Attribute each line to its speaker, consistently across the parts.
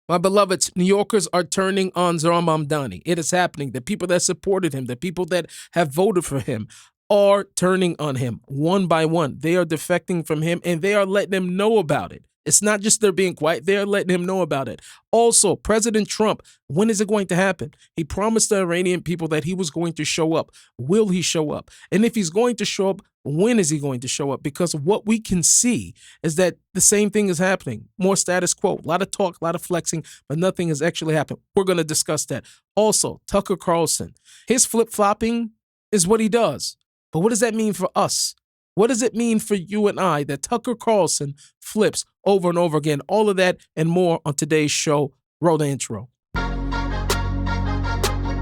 Speaker 1: My beloveds, New Yorkers are turning on Zohran Mamdani. It is happening. The people that supported him, the people that have voted for him, are turning on him one by one. They are defecting from him, and they are letting him know about it. It's not just they're being quiet. They're letting him know about it. Also, President Trump, when is it going to happen? He promised the Iranian people that he was going to show up. Will he show up? And if he's going to show up, when is he going to show up? Because what we can see is that the same thing is happening. More status quo. A lot of talk, a lot of flexing, but nothing has actually happened. We're going to discuss that. Also, Tucker Carlson. His flip-flopping is what he does. But what does that mean for us? What does it mean for you and I that Tucker Carlson flips over and over again? All of that and more on today's show. Roll the intro.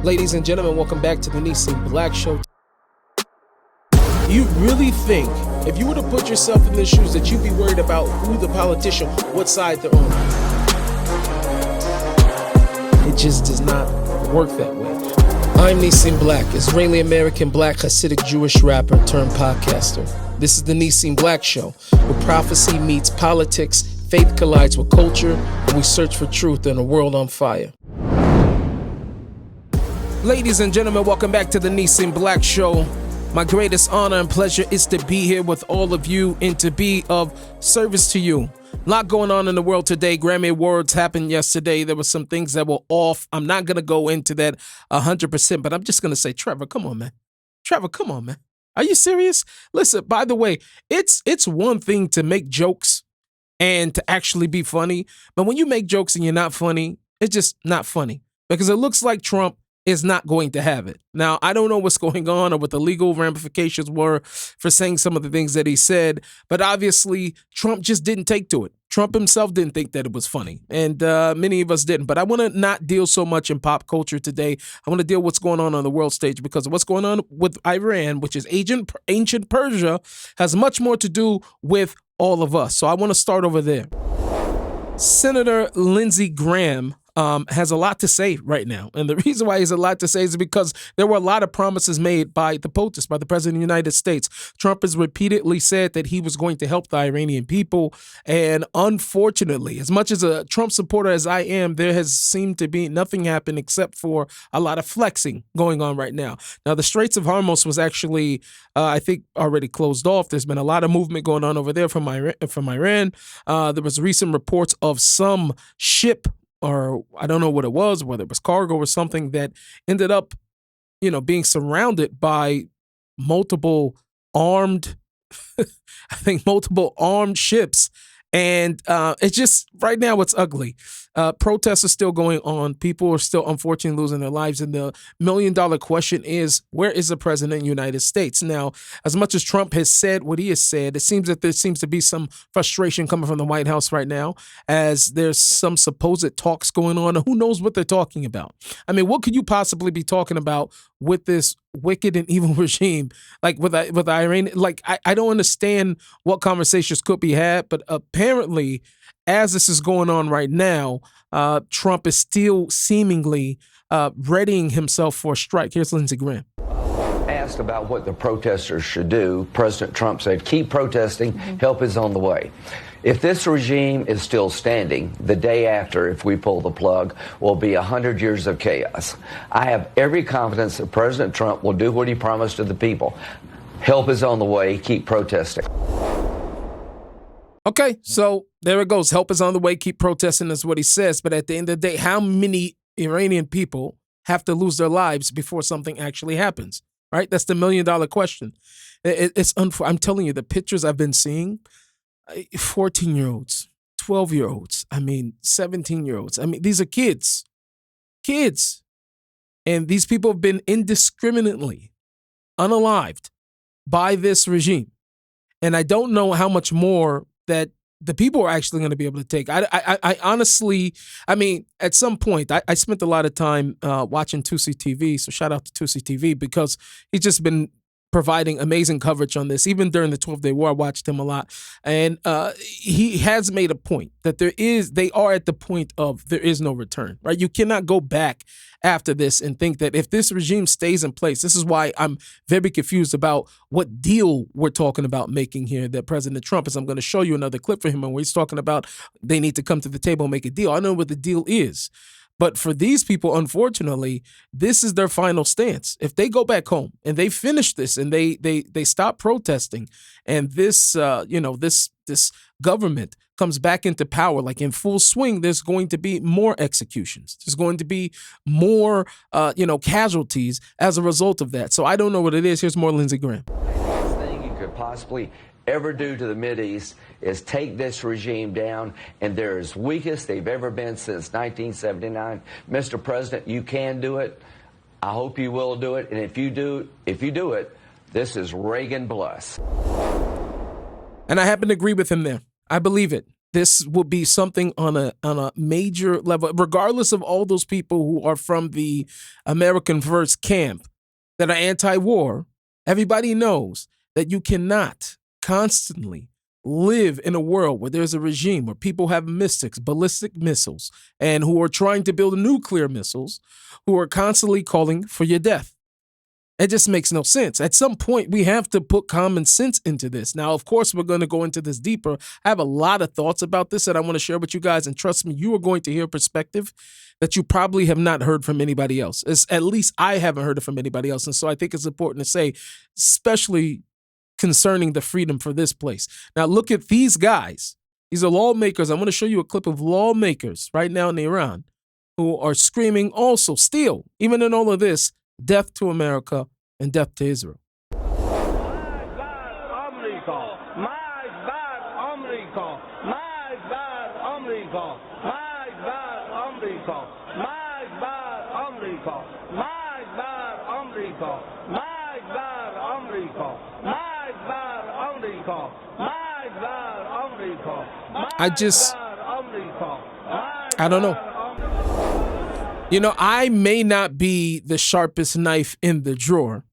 Speaker 1: Ladies and gentlemen, welcome back to the Nissim Black Show. You really think, if you were to put yourself in their shoes, that you'd be worried about who the politician, what side they're on? It just does not work that way. I'm Nissim Black, Israeli-American Black Hasidic Jewish rapper turned podcaster. This is the Nissim Black Show, where prophecy meets politics, faith collides with culture, and we search for truth in a world on fire. Ladies and gentlemen, welcome back to the Nissim Black Show. My greatest honor and pleasure is to be here with all of you and to be of service to you. A lot going on in the world today. Grammy Awards happened yesterday. There were some things that were off. I'm not going to go into that 100%, but I'm just going to say, Trevor, come on, man. Trevor, come on, man. Are you serious? Listen, by the way, it's one thing to make jokes and to actually be funny, but when you make jokes and you're not funny, it's just not funny because it looks like Trump is not going to have it. Now, I don't know what's going on or what the legal ramifications were for saying some of the things that he said, but obviously Trump just didn't take to it. Trump himself didn't think that it was funny, and many of us didn't. But I want to not deal so much in pop culture today. I want to deal what's going on the world stage because what's going on with Iran, which is ancient Persia, has much more to do with all of us. So I want to start over there. Senator Lindsey Graham has a lot to say right now. And the reason why he has a lot to say is because there were a lot of promises made by the POTUS, by the President of the United States. Trump has repeatedly said that he was going to help the Iranian people. And unfortunately, as much as a Trump supporter as I am, there has seemed to be nothing happen except for a lot of flexing going on right now. Now, the Straits of Hormuz was actually, I think, already closed off. There's been a lot of movement going on over there from Iran. There was recent reports of some ship, or I don't know what it was, whether it was cargo or something, that ended up, being surrounded by multiple armed, multiple armed ships. And it's just, right now, it's ugly. Protests are still going on. People are still, unfortunately, losing their lives. And the million-dollar question is, where is the president of the United States? Now, as much as Trump has said what he has said, it seems that there seems to be some frustration coming from the White House right now, as there's some supposed talks going on. Who knows what they're talking about? I mean, what could you possibly be talking about with this wicked and evil regime, like with Iran? Like, I don't understand what conversations could be had, but apparently, as this is going on right now, Trump is still seemingly readying himself for a strike. Here's Lindsey Graham.
Speaker 2: Asked about what the protesters should do, President Trump said, keep protesting, help is on the way. If this regime is still standing, the day after, if we pull the plug, will be 100 years of chaos. I have every confidence that President Trump will do what he promised to the people. Help is on the way, keep protesting.
Speaker 1: Okay, so there it goes. Help is on the way, keep protesting is what he says. But at the end of the day, how many Iranian people have to lose their lives before something actually happens? Right? That's the million-dollar question. I'm telling you, the pictures I've been seeing, 14-year-olds, 12-year-olds, 17-year-olds. These are kids. And these people have been indiscriminately unalived by this regime. And I don't know how much more that the people are actually going to be able to take. I honestly, at some point, I spent a lot of time watching Tusi TV, so shout out to Tusi TV, because he's just been providing amazing coverage on this. Even during the 12-day war, I watched him a lot. And he has made a point that they are at the point of there is no return, right? You cannot go back after this and think that if this regime stays in place, this is why I'm very confused about what deal we're talking about making here that President Trump is. I'm going to show you another clip for him where he's talking about they need to come to the table and make a deal. I know what the deal is. But for these people, unfortunately, this is their final stance. If they go back home and they finish this and they stop protesting, and this this government comes back into power like in full swing, there's going to be more executions. There's going to be more casualties as a result of that. So I don't know what it is. Here's more Lindsey Graham.
Speaker 2: The best thing you could possibly ever do to the Mideast is take this regime down, and they're as weak as they've ever been since 1979. Mr. President, you can do it. I hope you will do it. And if you do it, this is Reagan plus.
Speaker 1: And I happen to agree with him there. I believe it. This will be something on a major level, regardless of all those people who are from the American First camp that are anti-war. Everybody knows that you cannot constantly live in a world where there's a regime where people have mystics, ballistic missiles, and who are trying to build nuclear missiles, who are constantly calling for your death. It just makes no sense. At some point, we have to put common sense into this. Now, of course, we're going to go into this deeper. I have a lot of thoughts about this that I want to share with you guys, and trust me, you are going to hear a perspective that you probably have not heard from anybody else. At least I haven't heard it from anybody else, and so I think it's important to say, especially concerning the freedom for this place. Now, look at these guys. These are lawmakers. I want to show you a clip of lawmakers right now in Iran who are screaming also, still, even in all of this, death to America and death to Israel. I don't know. You know, I may not be the sharpest knife in the drawer,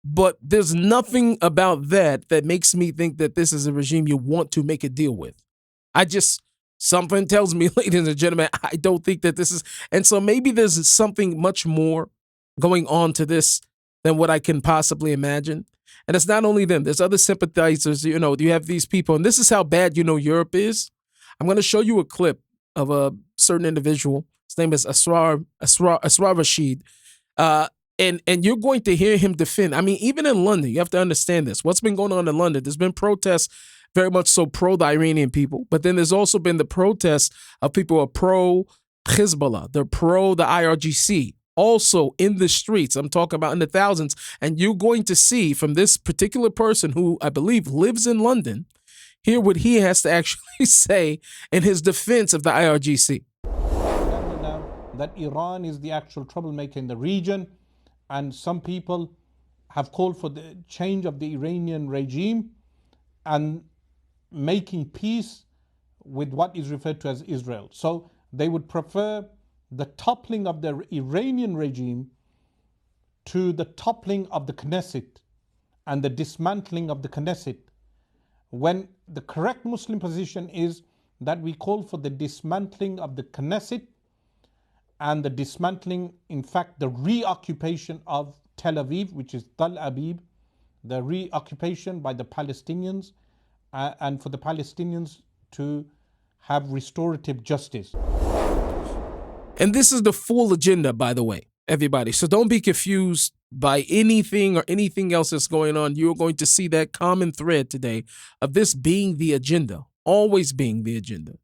Speaker 1: but there's nothing about that makes me think that this is a regime you want to make a deal with. Something tells me, ladies and gentlemen, I don't think that this is, and so maybe there's something much more going on to this than what I can possibly imagine. And it's not only them. There's other sympathizers. You have these people, and this is how bad Europe is. I'm going to show you a clip of a certain individual. His name is Asrar Rashid. And you're going to hear him defend. I mean, even in London, you have to understand this. What's been going on in London? There's been protests very much so pro the Iranian people, but then there's also been the protests of people who are pro Hezbollah. They're pro the IRGC. Also in the streets, I'm talking about in the thousands, and you're going to see from this particular person who I believe lives in London, hear what he has to actually say in his defense of the IRGC.
Speaker 3: That Iran is the actual troublemaker in the region, and some people have called for the change of the Iranian regime and making peace with what is referred to as Israel. So they would prefer the toppling of the Iranian regime to the toppling of the Knesset and the dismantling of the Knesset, when the correct Muslim position is that we call for the dismantling of the Knesset and the dismantling, in fact, the reoccupation of Tel Aviv, which is Tal Aviv, the reoccupation by the Palestinians, and for the Palestinians to have restorative justice.
Speaker 1: And this is the full agenda, by the way, everybody. So don't be confused by anything or anything else that's going on. You're going to see that common thread today of this being the agenda, always being the agenda.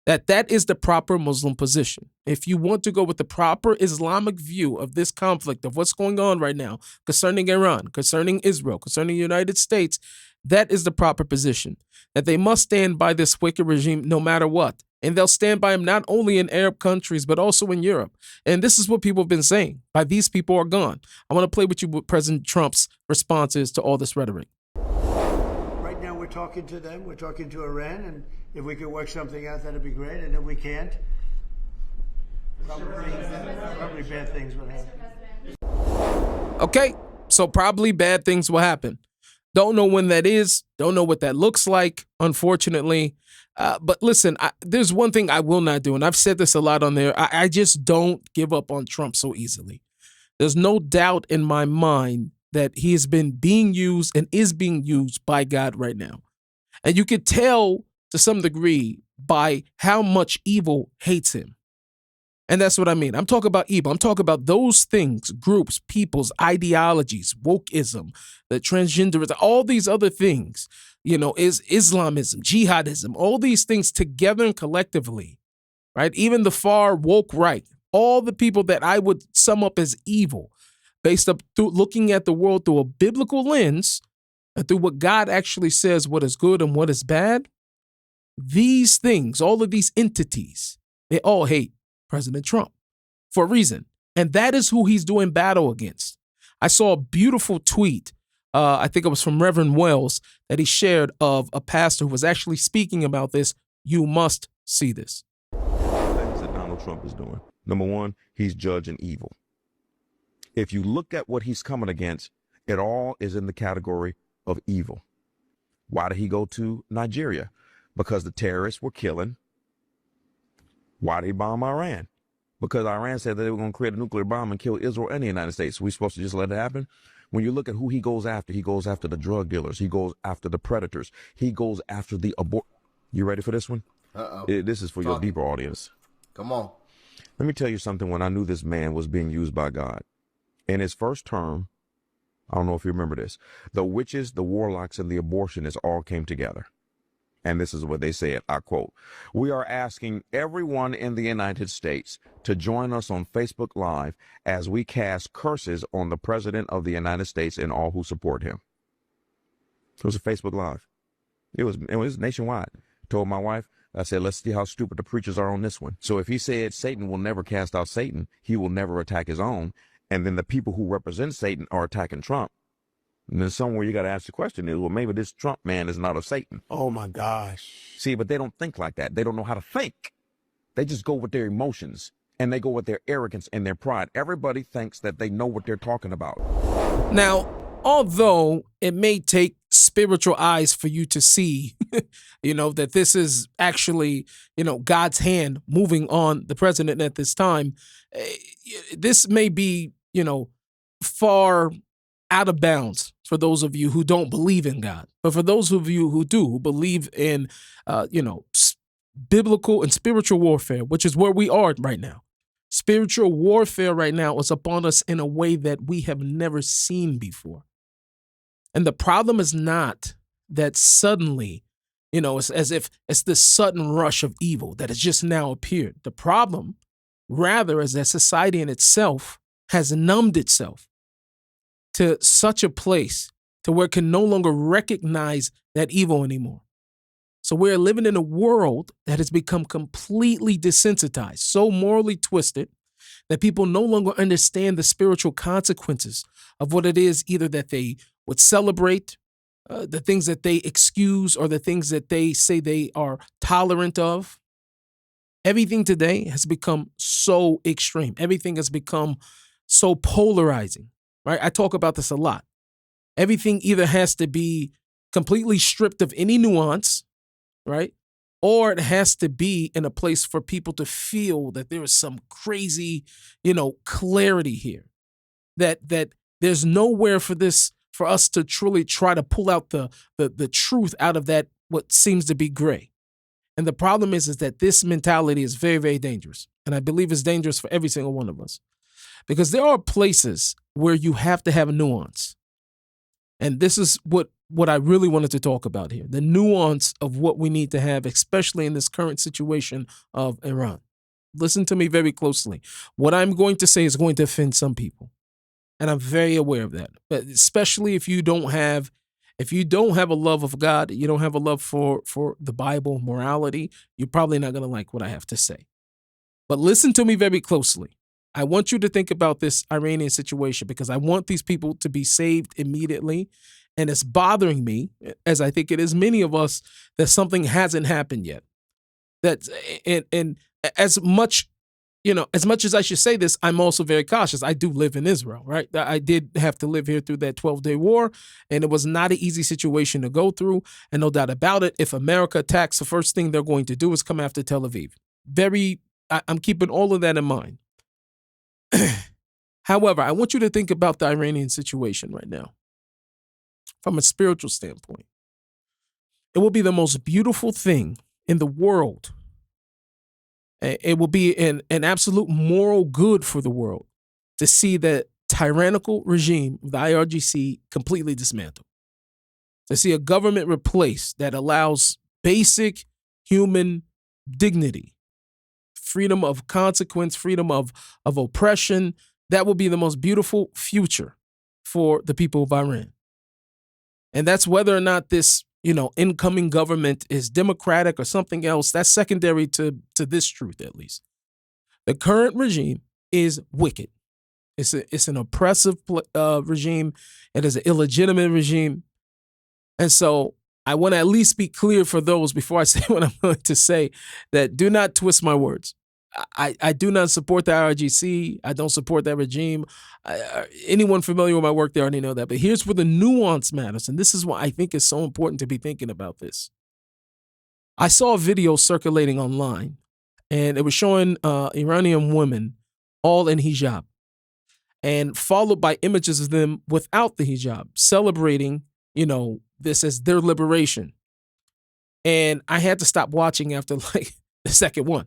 Speaker 1: That is the proper Muslim position. If you want to go with the proper Islamic view of this conflict, of what's going on right now concerning Iran, concerning Israel, concerning the United States, that is the proper position. That they must stand by this wicked regime no matter what. And they'll stand by him not only in Arab countries, but also in Europe. And this is what people have been saying. By these people are gone. I want to play with you what President Trump's responses to all this rhetoric.
Speaker 4: Right now we're talking to them. We're talking to Iran. And if we could work something out, that'd be great. And if we can't, probably bad things will happen.
Speaker 1: Okay. So probably bad things will happen. Don't know when that is. Don't know what that looks like, unfortunately. But listen, there's one thing I will not do, and I've said this a lot on there. I just don't give up on Trump so easily. There's no doubt in my mind that he has been being used and is being used by God right now. And you could tell to some degree by how much evil hates him. And that's what I mean. I'm talking about evil. I'm talking about those things, groups, peoples, ideologies, wokeism, the transgenderism, all these other things, is Islamism, jihadism, all these things together and collectively, right? Even the far woke right, all the people that I would sum up as evil based up through looking at the world through a biblical lens and through what God actually says, what is good and what is bad. These things, all of these entities, they all hate President Trump for a reason. And that is who he's doing battle against. I saw a beautiful tweet, I think it was from Reverend Wells, that he shared of a pastor who was actually speaking about this. You must see this.
Speaker 5: Things that Donald Trump is doing. Number one, he's judging evil. If you look at what he's coming against, it all is in the category of evil. Why did he go to Nigeria? Because the terrorists were killing. Why did he bomb Iran? Because Iran said that they were going to create a nuclear bomb and kill Israel and the United States. We're supposed to just let it happen? When you look at who he goes after the drug dealers. He goes after the predators. He goes after the You ready for this one?
Speaker 6: Uh-oh.
Speaker 5: This is for your deeper audience.
Speaker 6: Come on.
Speaker 5: Let me tell you something. When I knew this man was being used by God, in his first term, I don't know if you remember this, the witches, the warlocks, and the abortionists all came together. And this is what they said, I quote, "We are asking everyone in the United States to join us on Facebook Live as we cast curses on the President of the United States and all who support him." It was a Facebook Live. It was nationwide. Told my wife, I said, let's see how stupid the preachers are on this one. So if he said Satan will never cast out Satan, he will never attack his own, and then the people who represent Satan are attacking Trump, and then somewhere you got to ask the question is, well, maybe this Trump man is not of Satan.
Speaker 6: Oh, my gosh.
Speaker 5: See, but they don't think like that. They don't know how to think. They just go with their emotions, and they go with their arrogance and their pride. Everybody thinks that they know what they're talking about.
Speaker 1: Now, although it may take spiritual eyes for you to see, that this is actually, God's hand moving on the president at this time, this may be, far out of bounds for those of you who don't believe in God. But for those of you who do, who believe in, biblical and spiritual warfare, which is where we are right now. Spiritual warfare right now is upon us in a way that we have never seen before. And the problem is not that suddenly, it's as if it's this sudden rush of evil that has just now appeared. The problem, rather, is that society in itself has numbed itself to such a place to where it can no longer recognize that evil anymore. So we're living in a world that has become completely desensitized, so morally twisted that people no longer understand the spiritual consequences of what it is either that they would celebrate, the things that they excuse, or the things that they say they are tolerant of. Everything today has become so extreme. Everything has become so polarizing, right? I talk about this a lot. Everything either has to be completely stripped of any nuance, right? Or it has to be in a place for people to feel that there is some crazy, clarity here. That there's nowhere for us to truly try to pull out the truth out of that what seems to be gray. And the problem is that this mentality is very, very dangerous. And I believe it's dangerous for every single one of us. Because there are places where you have to have a nuance. And this is what I really wanted to talk about here, the nuance of what we need to have, especially in this current situation of Iran. Listen to me very closely. What I'm going to say is going to offend some people, and I'm very aware of that. But especially if you don't have a love of God, you don't have a love for the Bible, morality, you're probably not going to like what I have to say. But listen to me very closely. I want you to think about this Iranian situation because I want these people to be saved immediately. And it's bothering me, as I think it is many of us, that something hasn't happened yet. And as much as much as I should say this, I'm also very cautious. I do live in Israel, right? I did have to live here through that 12-day war, and it was not an easy situation to go through. And no doubt about it, if America attacks, the first thing they're going to do is come after Tel Aviv. I'm keeping all of that in mind. However, I want you to think about the Iranian situation right now from a spiritual standpoint. It will be the most beautiful thing in the world. It will be an absolute moral good for the world to see the tyrannical regime of the IRGC completely dismantled. To see a government replaced that allows basic human dignity, freedom of consequence, freedom of oppression. That will be the most beautiful future for the people of Iran. And that's whether or not this incoming government is democratic or something else. That's secondary to this truth, at least. The current regime is wicked. It's an oppressive regime. It is an illegitimate regime. And so I want to at least be clear for those before I say what I'm going to say, that do not twist my words. I do not support the IRGC. I don't support that regime. Anyone familiar with my work, they already know that. But here's where the nuance matters. And this is why I think it's so important to be thinking about this. I saw a video circulating online, and it was showing Iranian women all in hijab, and followed by images of them without the hijab, celebrating, this as their liberation. And I had to stop watching after like the second one.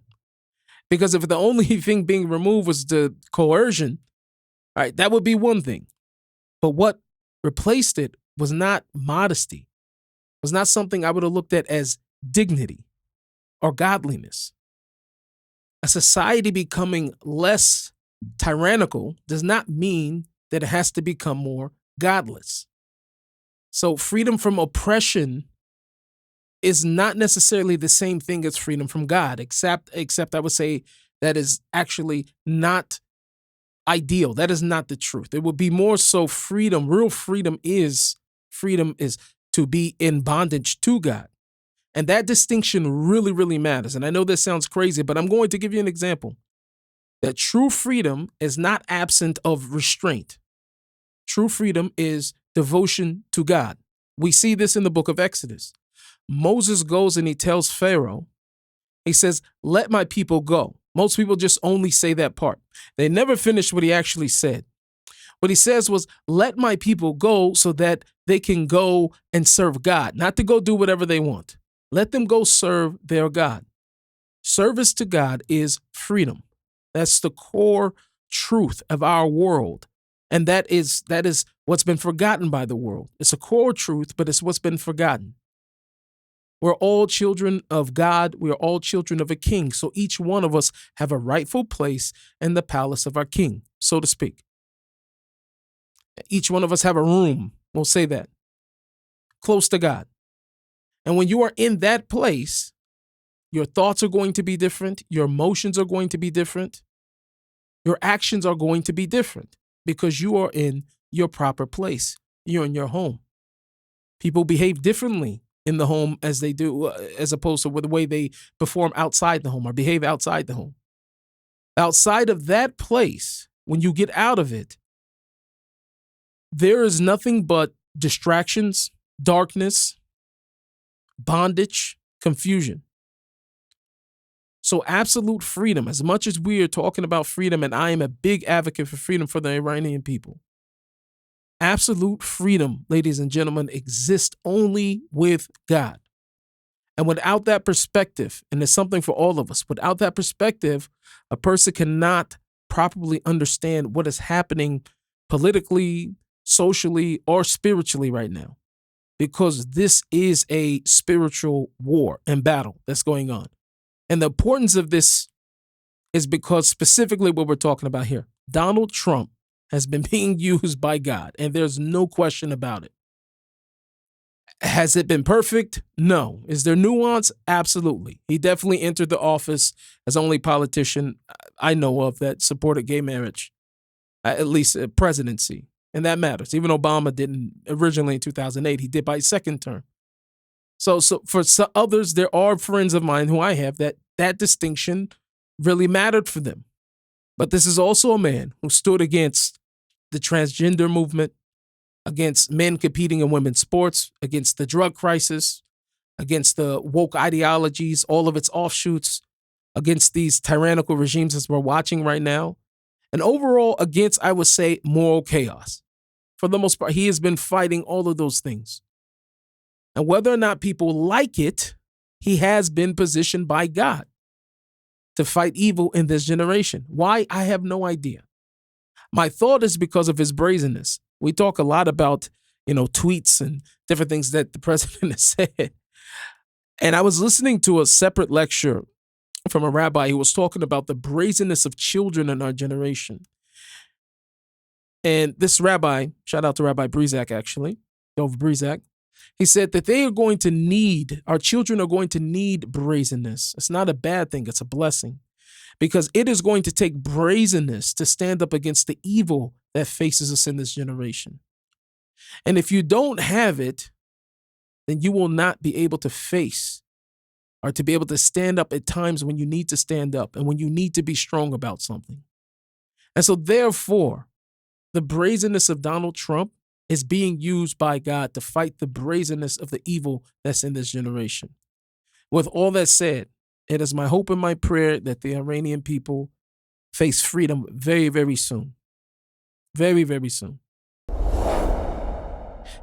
Speaker 1: Because if the only thing being removed was the coercion, all right, that would be one thing. But what replaced it was not modesty, was not something I would have looked at as dignity or godliness. A society becoming less tyrannical does not mean that it has to become more godless. So freedom from oppression is not necessarily the same thing as freedom from God, except I would say that is actually not ideal. That is not the truth. It would be more so freedom. Real freedom is to be in bondage to God. And that distinction really, really matters. And I know this sounds crazy, but I'm going to give you an example. That true freedom is not absent of restraint. True freedom is devotion to God. We see this in the book of Exodus. Moses goes and he tells Pharaoh, he says, let my people go. Most people just only say that part. They never finish what he actually said. What he says was, let my people go so that they can go and serve God, not to go do whatever they want. Let them go serve their God. Service to God is freedom. That's the core truth of our world. And that is what's been forgotten by the world. It's a core truth, but it's what's been forgotten. We're all children of God. We are all children of a king. So each one of us have a rightful place in the palace of our king, so to speak. Each one of us have a room, we'll say that, close to God. And when you are in that place, your thoughts are going to be different. Your emotions are going to be different. Your actions are going to be different because you are in your proper place. You're in your home. People behave differently in the home as they do, as opposed to the way they perform outside the home or behave outside the home. Outside of that place, when you get out of it, there is nothing but distractions, darkness, bondage, confusion. So absolute freedom, as much as we are talking about freedom, and I am a big advocate for freedom for the Iranian people, absolute freedom, ladies and gentlemen, exists only with God. And without that perspective, and it's something for all of us, without that perspective, a person cannot properly understand what is happening politically, socially, or spiritually right now. Because this is a spiritual war and battle that's going on. And the importance of this is because specifically what we're talking about here, Donald Trump has been being used by God, and there's no question about it. Has it been perfect? No. Is there nuance? Absolutely. He definitely entered the office as only politician I know of that supported gay marriage, at least a presidency, and that matters. Even Obama didn't originally in 2008. He did by his second term. So for some others, there are friends of mine who I have that distinction really mattered for them. But this is also a man who stood against the transgender movement, against men competing in women's sports, against the drug crisis, against the woke ideologies, all of its offshoots, against these tyrannical regimes as we're watching right now, and overall against, I would say, moral chaos. For the most part, he has been fighting all of those things. And whether or not people like it, he has been positioned by God to fight evil in this generation. Why? I have no idea. My thought is because of his brazenness. We talk a lot about, tweets and different things that the president has said. And I was listening to a separate lecture from a rabbi who was talking about the brazenness of children in our generation. And this rabbi, shout out to Rabbi Brizak, actually, Dov Brizak, he said that our children are going to need brazenness. It's not a bad thing, it's a blessing. Because it is going to take brazenness to stand up against the evil that faces us in this generation. And if you don't have it, then you will not be able to face or to be able to stand up at times when you need to stand up and when you need to be strong about something. And so therefore, the brazenness of Donald Trump is being used by God to fight the brazenness of the evil that's in this generation. With all that said, it is my hope and my prayer that the Iranian people face freedom very, very soon. Very, very soon.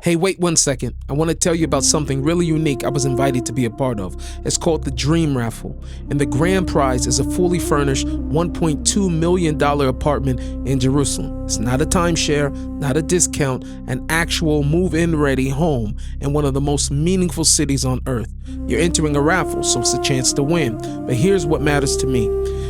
Speaker 1: Hey, wait 1 second. I want to tell you about something really unique I was invited to be a part of. It's called the Dream Raffle, and the grand prize is a fully furnished $1.2 million apartment in Jerusalem. It's not a timeshare, not a discount, an actual move-in ready home in one of the most meaningful cities on earth. You're entering a raffle, so it's a chance to win. But here's what matters to me.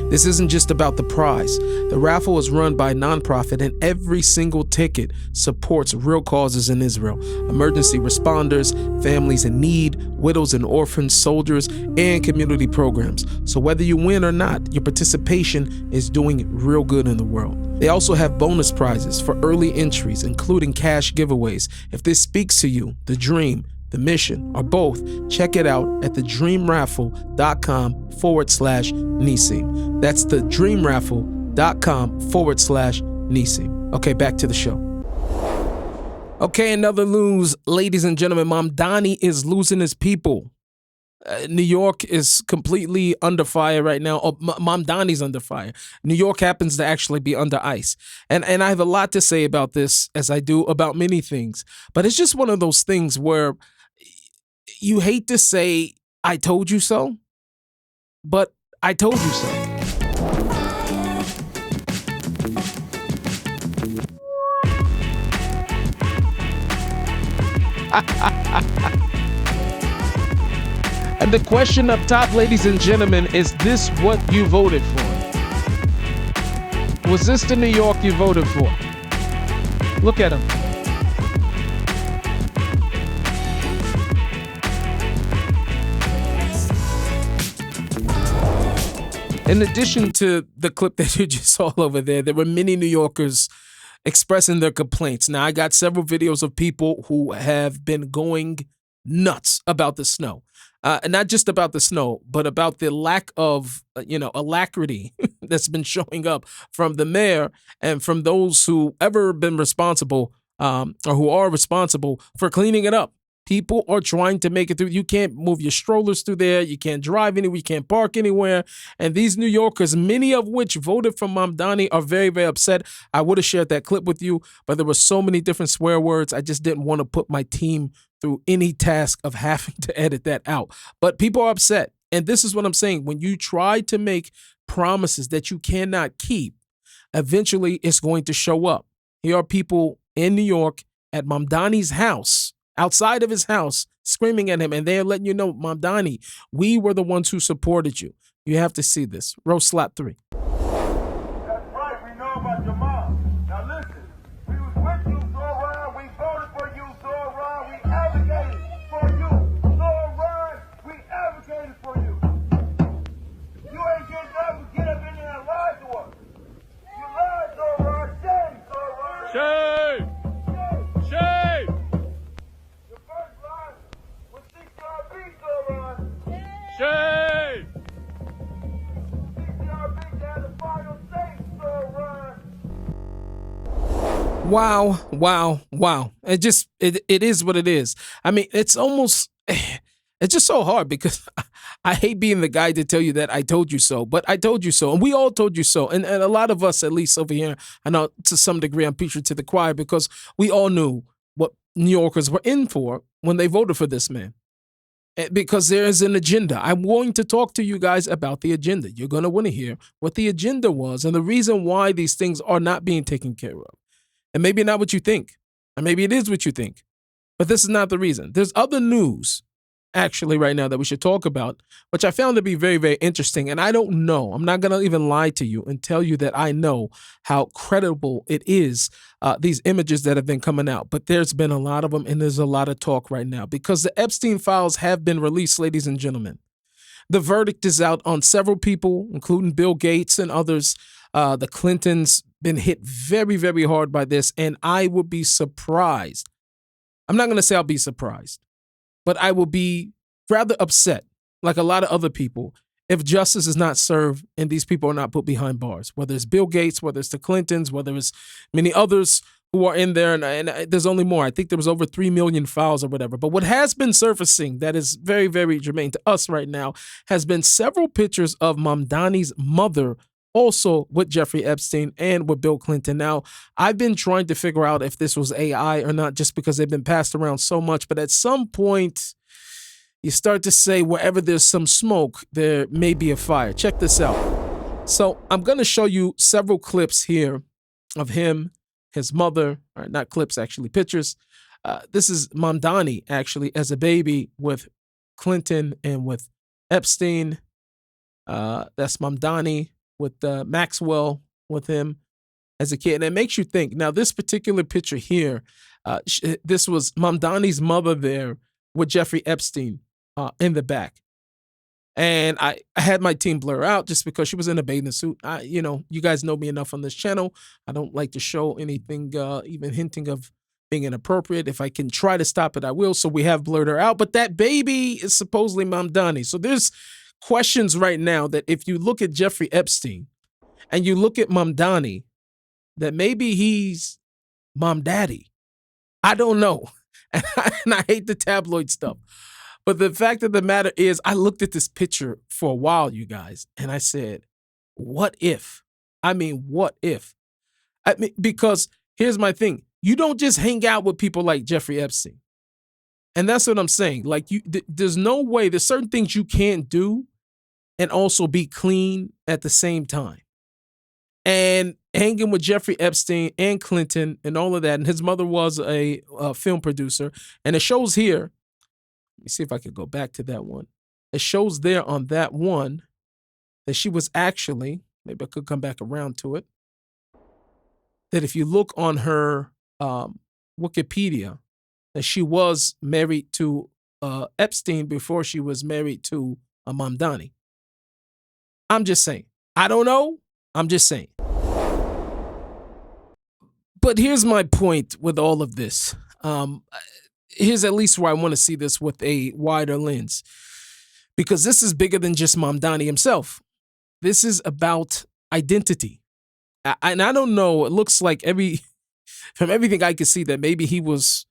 Speaker 1: This isn't just about the prize. The raffle is run by a nonprofit, and every single ticket supports real causes in Israel: emergency responders, families in need, widows and orphans, soldiers, and community programs. So whether you win or not, your participation is doing real good in the world. They also have bonus prizes for early entries, including cash giveaways. If this speaks to you, the dream, the mission, or both, check it out at thedreamraffle.com/Nissim. That's thedreamraffle.com/Nissim. Okay, back to the show. Okay, another news, ladies and gentlemen. Mamdani is losing his people. New York is completely under fire right now. Mamdani's under fire. New York happens to actually be under ice. And I have a lot to say about this, as I do about many things. But it's just one of those things where you hate to say, I told you so, but I told you so. And the question up top, ladies and gentlemen, is this what you voted for? Was this the New York you voted for? Look at him. In addition to the clip that you just saw over there were many New Yorkers expressing their complaints. Now, I got several videos of people who have been going nuts about the snow. Not just about the snow, but about the lack of, alacrity that's been showing up from the mayor and from those who ever been responsible or who are responsible for cleaning it up. People are trying to make it through. You can't move your strollers through there. You can't drive anywhere. You can't park anywhere. And these New Yorkers, many of which voted for Mamdani, are very, very upset. I would have shared that clip with you, but there were so many different swear words. I just didn't want to put my team through any task of having to edit that out. But people are upset. And this is what I'm saying. When you try to make promises that you cannot keep, eventually it's going to show up. Here are people in New York at Mamdani's house, outside of his house, screaming at him, and they're letting you know, Mamdani, we were the ones who supported you. You have to see this. Row slap 3.
Speaker 6: That's right, we know about your mom. Now listen, we was with you, Zoran, we voted for you, Zoran, we advocated for you, Zoran, we advocated for you. You ain't getting up and get up in there and lie to us. You lied, Zoran, shame, Zoran.
Speaker 7: Shame! Shame!
Speaker 6: Shame! CCRB had the final say, so
Speaker 1: Wow, wow, wow. It is what it is. I mean, it's almost it's just so hard because I hate being the guy to tell you that I told you so, but I told you so, and we all told you so. And a lot of us, at least over here, I know to some degree I'm preaching to the choir because we all knew what New Yorkers were in for when they voted for this man. Because there is an agenda. I'm going to talk to you guys about the agenda. You're going to want to hear what the agenda was and the reason why these things are not being taken care of. And maybe not what you think, or maybe it is what you think, but this is not the reason. There's other news actually right now that we should talk about, which I found to be very, very interesting. And I don't know, I'm not going to even lie to you and tell you that I know how credible it is, these images that have been coming out. But there's been a lot of them, and there's a lot of talk right now because the Epstein files have been released, ladies and gentlemen. The verdict is out on several people, including Bill Gates and others. The Clintons been hit very, very hard by this, and I would be surprised. I'm not going to say I'll be surprised, but I will be rather upset, like a lot of other people, if justice is not served and these people are not put behind bars, whether it's Bill Gates, whether it's the Clintons, whether it's many others who are in there, and there's only more. I think there was over 3 million files or whatever. But what has been surfacing that is very, very germane to us right now has been several pictures of Mamdani's mother also with Jeffrey Epstein and with Bill Clinton. Now, I've been trying to figure out if this was AI or not just because they've been passed around so much. But at some point, you start to say wherever there's some smoke, there may be a fire. Check this out. So I'm going to show you several clips here of him, his mother, or not clips, actually pictures. This is Mamdani actually as a baby with Clinton and with Epstein. That's Mamdani with Maxwell with him as a kid. And it makes you think. Now, this particular picture here, this was Mamdani's mother there with Jeffrey Epstein in the back. And I had my team blur out just because she was in a bathing suit. You guys know me enough on this channel. I don't like to show anything, even hinting of being inappropriate. If I can try to stop it, I will. So we have blurred her out. But that baby is supposedly Mamdani. So there's questions right now that if you look at Jeffrey Epstein and you look at Mamdani, that maybe he's Mom Daddy. I don't know. And I hate the tabloid stuff. But the fact of the matter is, I looked at this picture for a while, you guys, and I said, what if? I mean, what if? I mean, because here's my thing. You don't just hang out with people like Jeffrey Epstein. And that's what I'm saying. Like, there's no way, there's certain things you can't do and also be clean at the same time. And hanging with Jeffrey Epstein and Clinton and all of that, and his mother was a film producer, and it shows here, let me see if I could go back to that one. It shows there on that one that she was actually, maybe I could come back around to it, that if you look on her Wikipedia, that she was married to Epstein before she was married to Mamdani. I'm just saying. I don't know. I'm just saying. But here's my point with all of this. Here's at least where I want to see this with a wider lens. Because this is bigger than just Mamdani himself. This is about identity. And I don't know, it looks like from everything I can see that maybe he was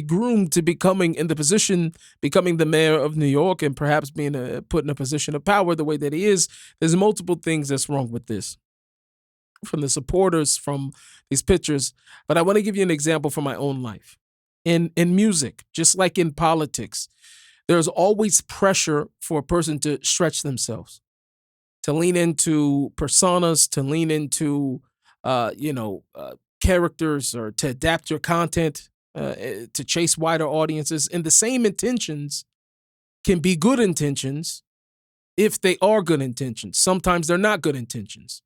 Speaker 1: groomed to becoming the mayor of New York and perhaps being put in a position of power the way that he is. There's multiple things that's wrong with this. From the supporters, from these pictures. But I want to give you an example from my own life. In music, just like in politics, there's always pressure for a person to stretch themselves, to lean into personas, to lean into, characters, or to adapt your content, to chase wider audiences. And the same intentions can be good intentions if they are good intentions. Sometimes they're not good intentions.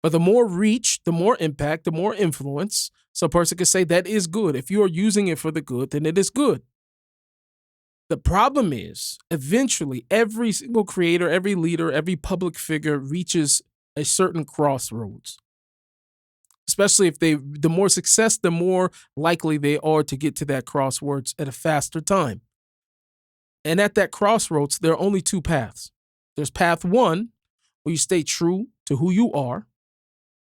Speaker 1: But the more reach, the more impact, the more influence, so a person can say that is good. If you are using it for the good, then it is good. The problem is, eventually, every single creator, every leader, every public figure reaches a certain crossroads. Especially if the more success, the more likely they are to get to that crossroads at a faster time. And at that crossroads, there are only two paths. There's path one, where you stay true to who you are,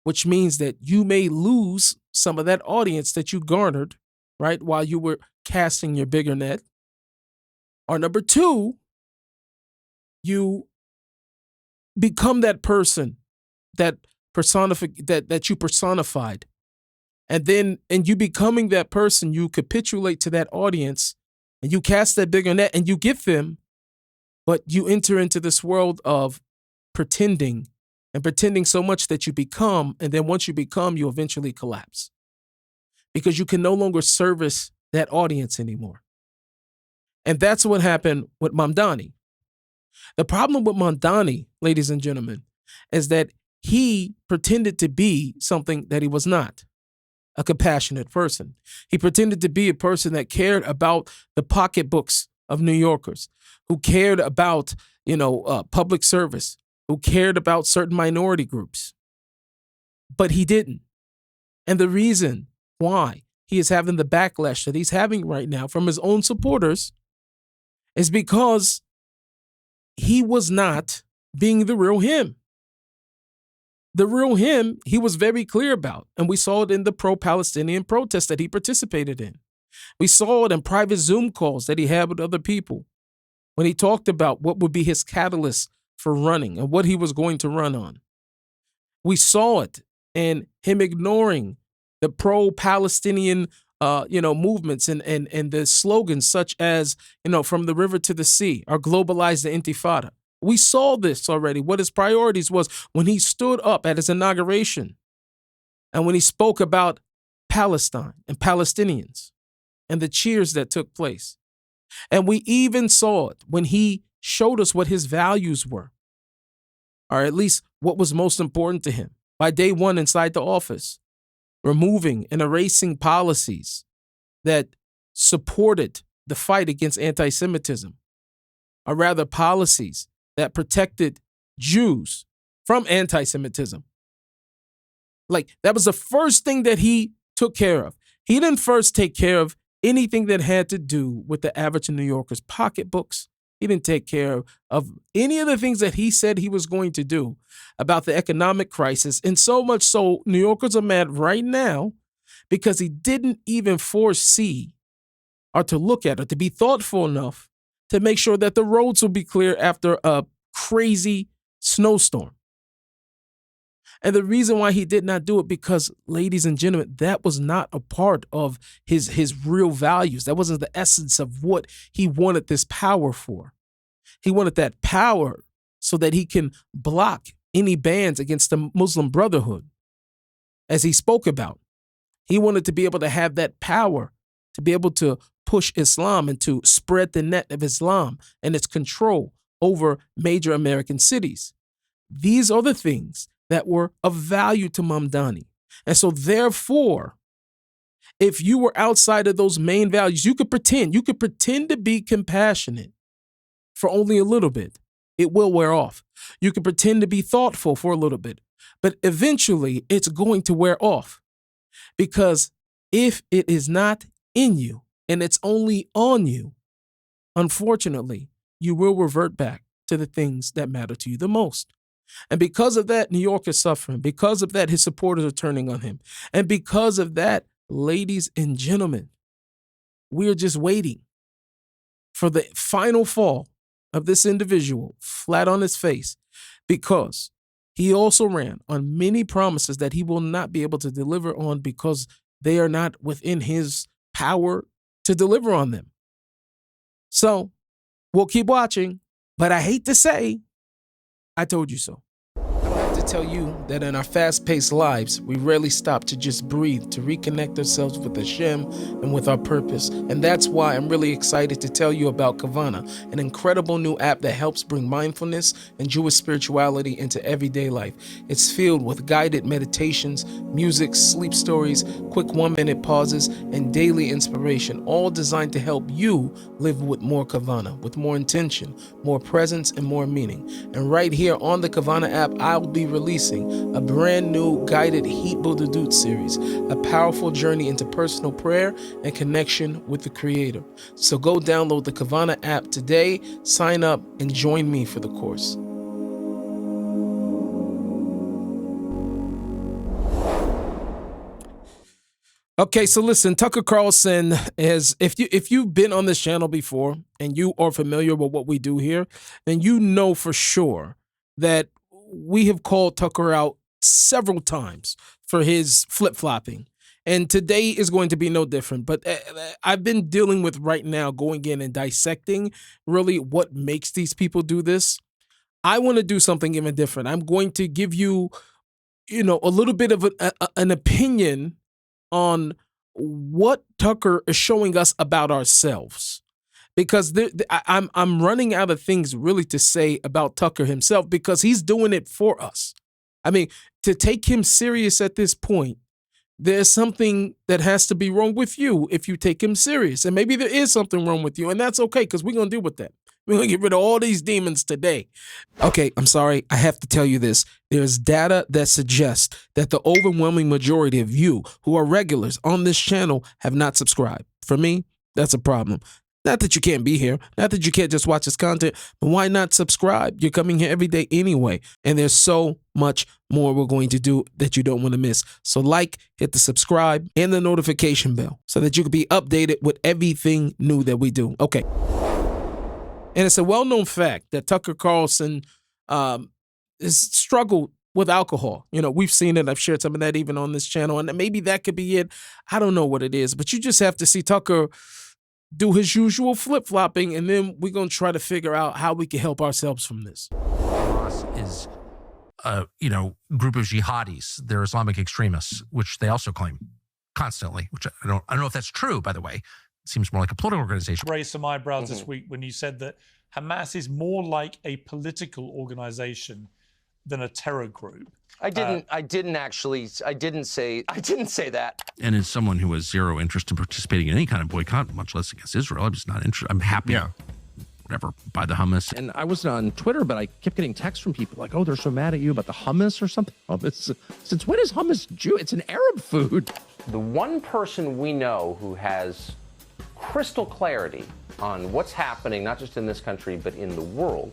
Speaker 1: which means that you may lose some of that audience that you garnered, right, while you were casting your bigger net. Or number two, you become that person that that you personified. And then in you becoming that person, you capitulate to that audience and you cast that bigger net and you get them, but you enter into this world of pretending and pretending so much that you become. And then once you become, you eventually collapse because you can no longer service that audience anymore. And that's what happened with Mamdani. The problem with Mamdani, ladies and gentlemen, is that he pretended to be something that he was not. A compassionate person. He pretended to be a person that cared about the pocketbooks of New Yorkers, who cared about, public service, who cared about certain minority groups. But he didn't. And the reason why he is having the backlash that he's having right now from his own supporters is because he was not being the real him. The real him, he was very clear about, and we saw it in the pro-Palestinian protests that he participated in. We saw it in private Zoom calls that he had with other people when he talked about what would be his catalyst for running and what he was going to run on. We saw it in him ignoring the pro-Palestinian movements and the slogans such as, from the river to the sea, or globalize the intifada. We saw this already, what his priorities was when he stood up at his inauguration and when he spoke about Palestine and Palestinians and the cheers that took place. And we even saw it when he showed us what his values were, or at least what was most important to him by day one inside the office, removing and erasing policies that supported the fight against anti-Semitism, or rather policies that protected Jews from anti-Semitism. Like, that was the first thing that he took care of. He didn't first take care of anything that had to do with the average New Yorker's pocketbooks. He didn't take care of any of the things that he said he was going to do about the economic crisis. And so much so, New Yorkers are mad right now because he didn't even foresee or to look at or to be thoughtful enough to make sure that the roads will be clear after a crazy snowstorm. And the reason why he did not do it, because, ladies and gentlemen, that was not a part of his real values. That wasn't the essence of what he wanted this power for. He wanted that power so that he can block any bans against the Muslim Brotherhood, as he spoke about. He wanted to be able to have that power to be able to push Islam and to spread the net of Islam and its control over major American cities. These are the things that were of value to Mamdani. And so therefore, if you were outside of those main values, you could pretend to be compassionate for only a little bit. It will wear off. You could pretend to be thoughtful for a little bit, but eventually it's going to wear off, because if it is not in you and it's only on you, unfortunately, you will revert back to the things that matter to you the most. And because of that, New York is suffering. Because of that, his supporters are turning on him. And because of that, ladies and gentlemen, we're just waiting for the final fall of this individual flat on his face, because he also ran on many promises that he will not be able to deliver on because they are not within his power to deliver on them. So we'll keep watching, but I hate to say, I told you so. I have to tell you that in our fast-paced lives, we rarely stop to just breathe, to reconnect ourselves with Hashem and with our purpose. And that's why I'm really excited to tell you about Kavana, an incredible new app that helps bring mindfulness and Jewish spirituality into everyday life. It's filled with guided meditations, music, sleep stories, quick 1-minute pauses, and daily inspiration, all designed to help you live with more Kavana, with more intention, more presence, and more meaning. And right here on the Kavana app, I'll be releasing a brand new guided Heat Buddha series, a powerful journey into personal prayer and connection with the Creator. So go download the Kavana app today, sign up, and join me for the course. Okay, so listen, Tucker Carlson is if you've been on this channel before and you are familiar with what we do here, then you know for sure that we have called Tucker out several times for his flip-flopping. And today is going to be no different. But I've been dealing with right now going in and dissecting really what makes these people do this. I want to do something even different. I'm going to give you, a little bit of an opinion on what Tucker is showing us about ourselves, because I'm running out of things really to say about Tucker himself, because he's doing it for us. I mean, to take him serious at this point, there's something that has to be wrong with you if you take him serious. And maybe there is something wrong with you, and that's okay, because we're going to deal with that. We're going to get rid of all these demons today. Okay, I'm sorry. I have to tell you this. There's data that suggests that the overwhelming majority of you who are regulars on this channel have not subscribed. For me, that's a problem. Not that you can't be here, not that you can't just watch this content, but why not subscribe? You're coming here every day anyway, and there's so much more we're going to do that you don't want to miss. So hit the subscribe and the notification bell so that you can be updated with everything new that we do. Okay. And it's a well-known fact that Tucker Carlson has struggled with alcohol. We've seen it. I've shared some of that even on this channel, and maybe that could be it. I don't know what it is, but you just have to see Tucker do his usual flip-flopping, and then we're going to try to figure out how we can help ourselves from this.
Speaker 8: Hamas is a group of jihadis. They're Islamic extremists, which they also claim constantly, which I don't know if that's true, by the way. It seems more like a political organization.
Speaker 9: Raised some eyebrows this week when you said that Hamas is more like a political organization than a terror group.
Speaker 10: I didn't say that.
Speaker 8: And as someone who has zero interest in participating in any kind of boycott, much less against Israel, I'm just not interested. I'm happy, whatever, by the hummus.
Speaker 11: And I wasn't on Twitter, but I kept getting texts from people like, oh, they're so mad at you about the hummus or something. Since when is hummus Jew? It's an Arab food.
Speaker 10: The one person we know who has crystal clarity on what's happening, not just in this country, but in the world,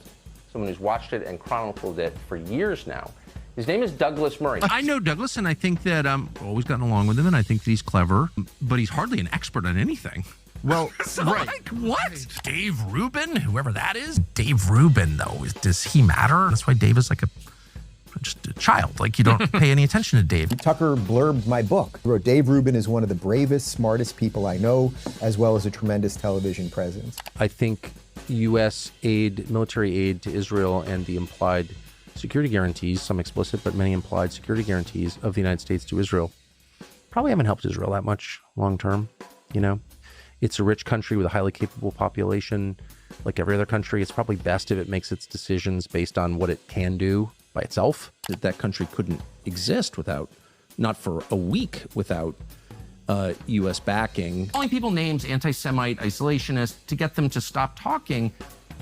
Speaker 10: someone who's watched it and chronicled it for years now. His name is Douglas Murray.
Speaker 8: I know Douglas, and I think that I've always gotten along with him, and I think that he's clever, but he's hardly an expert on anything. Well, so right. Like, what? Dave Rubin, whoever that is? Dave Rubin, though, does he matter? That's why Dave is like just a child. Like, you don't pay any attention to Dave.
Speaker 12: Tucker blurbed my book. He wrote, Dave Rubin is one of the bravest, smartest people I know, as well as a tremendous television presence.
Speaker 11: I think U.S. aid, military aid to Israel, and the implied security guarantees, some explicit, but many implied security guarantees of the United States to Israel probably haven't helped Israel that much long term. It's a rich country with a highly capable population. Like every other country, it's probably best if it makes its decisions based on what it can do by itself. That country couldn't exist not for a week without U.S. backing.
Speaker 8: Calling people names, anti-Semite, isolationist, to get them to stop talking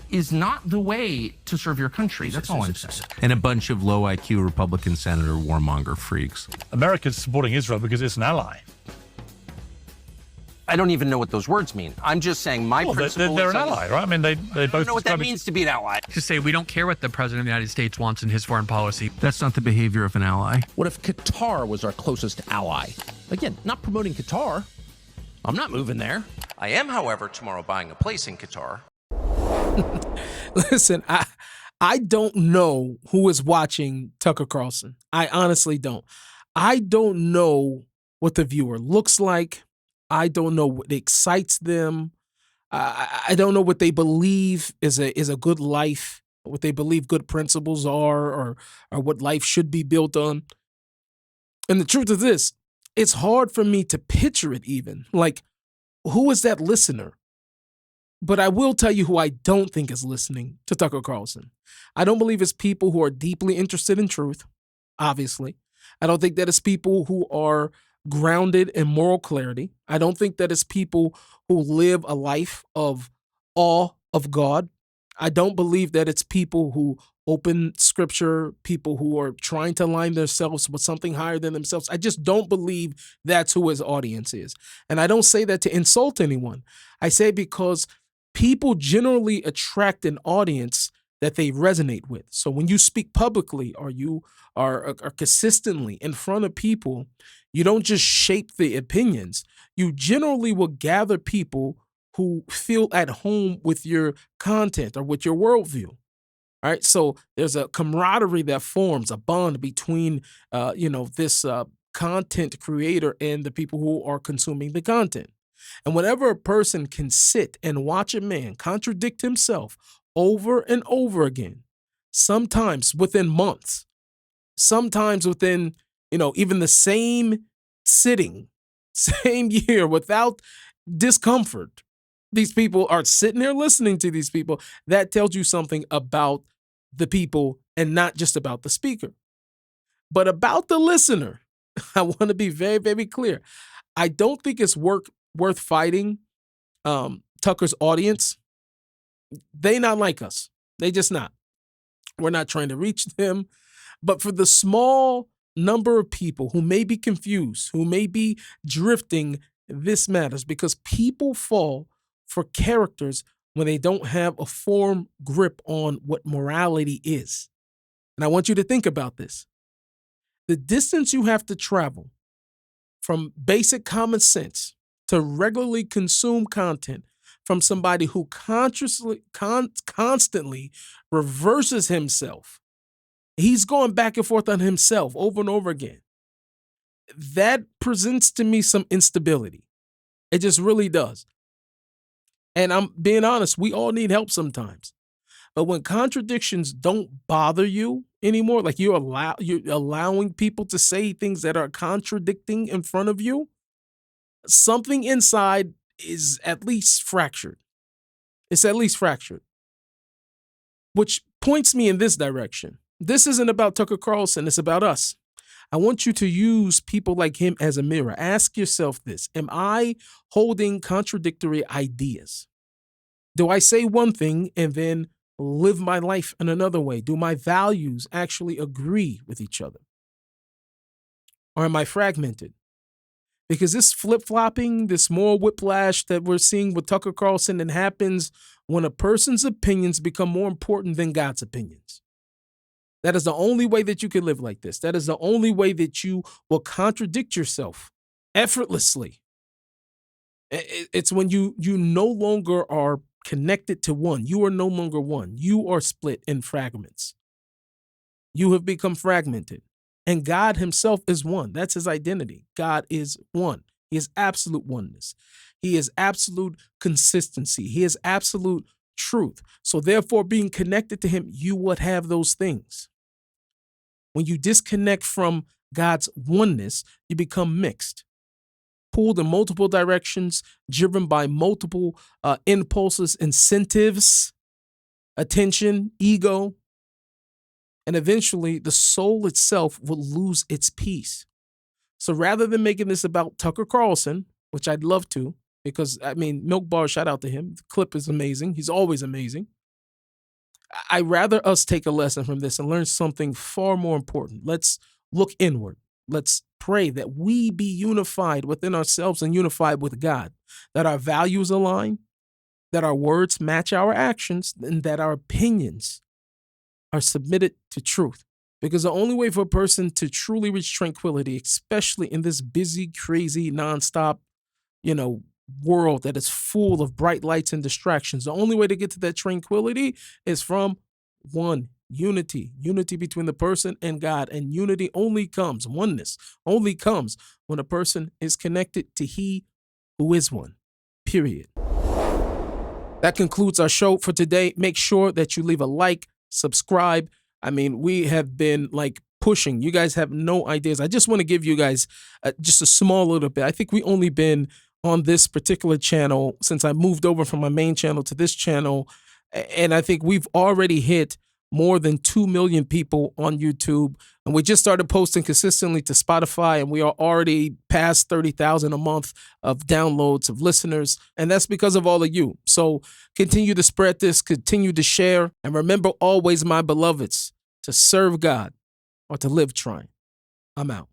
Speaker 8: is not the way to serve your country. That's all I'm saying. And a bunch of low IQ Republican senator warmonger freaks.
Speaker 9: America's supporting Israel because it's an ally.
Speaker 10: I don't even know what those words mean. I'm just saying principle
Speaker 9: they're an ally, right? I mean, they both...
Speaker 10: I don't know what that means to be an ally.
Speaker 13: To say we don't care what the president of the United States wants in his foreign policy.
Speaker 8: That's not the behavior of an ally.
Speaker 11: What if Qatar was our closest ally? Again, not promoting Qatar. I'm not moving there.
Speaker 10: I am, however, tomorrow buying a place in Qatar.
Speaker 1: Listen, I don't know who is watching Tucker Carlson. I honestly don't. I don't know what the viewer looks like. I don't know what excites them. I don't know what they believe is a good life, what they believe good principles are, or what life should be built on. And the truth is this, it's hard for me to picture it even. Like, who is that listener? But I will tell you who I don't think is listening to Tucker Carlson. I don't believe it's people who are deeply interested in truth, obviously. I don't think that it's people who are grounded in moral clarity. I don't think that it's people who live a life of awe of God. I don't believe that it's people who open scripture, people who are trying to align themselves with something higher than themselves. I just don't believe that's who his audience is. And I don't say that to insult anyone. I say because people generally attract an audience that they resonate with. So when you speak publicly or you are consistently in front of people, you don't just shape the opinions. You generally will gather people who feel at home with your content or with your worldview. All right. So there's a camaraderie that forms, a bond between, this content creator and the people who are consuming the content. And whenever a person can sit and watch a man contradict himself over and over again, sometimes within months, sometimes within, even the same sitting, same year without discomfort, these people are sitting there listening to these people. That tells you something about the people and not just about the speaker, but about the listener. I want to be very, very clear. I don't think it's worth fighting Tucker's audience. They not like us. They just not. We're not trying to reach them. But for the small number of people who may be confused, who may be drifting, this matters because people fall for characters when they don't have a firm grip on what morality is. And I want you to think about this. The distance you have to travel from basic common sense to regularly consume content from somebody who constantly reverses himself. He's going back and forth on himself over and over again. That presents to me some instability. It just really does. And I'm being honest, we all need help sometimes. But when contradictions don't bother you anymore, like you're allowing people to say things that are contradicting in front of you, something inside is at least fractured. It's at least fractured. Which points me in this direction. This isn't about Tucker Carlson, it's about us. I want you to use people like him as a mirror. Ask yourself this: am I holding contradictory ideas? Do I say one thing and then live my life in another way? Do my values actually agree with each other? Or am I fragmented? Because this flip-flopping, this moral whiplash that we're seeing with Tucker Carlson, it happens when a person's opinions become more important than God's opinions. That is the only way that you can live like this. That is the only way that you will contradict yourself effortlessly. It's when you no longer are connected to one. You are no longer one. You are split in fragments. You have become fragmented. And God himself is one. That's his identity. God is one. He is absolute oneness. He is absolute consistency. He is absolute truth. So therefore, being connected to him, you would have those things. When you disconnect from God's oneness, you become mixed, pulled in multiple directions, driven by multiple impulses, incentives, attention, ego. And eventually, the soul itself will lose its peace. So rather than making this about Tucker Carlson, which I'd love to, because, Milk Bar, shout out to him. The clip is amazing. He's always amazing. I'd rather us take a lesson from this and learn something far more important. Let's look inward. Let's pray that we be unified within ourselves and unified with God, that our values align, that our words match our actions, and that our opinions are submitted to truth. Because the only way for a person to truly reach tranquility, especially in this busy, crazy, nonstop, world that is full of bright lights and distractions, the only way to get to that tranquility is from one, unity between the person and God. And unity only comes, oneness only comes when a person is connected to he who is one, period. That concludes our show for today. Make sure that you leave a like, subscribe. We have been pushing. You guys have no ideas. I just want to give you guys just a small little bit. I think we only been on this particular channel since I moved over from my main channel to this channel. And I think we've already hit more than 2 million people on YouTube. And we just started posting consistently to Spotify, and we are already past 30,000 a month of downloads, of listeners. And that's because of all of you. So continue to spread this, continue to share. And remember always, my beloveds, to serve God or to live trying. I'm out.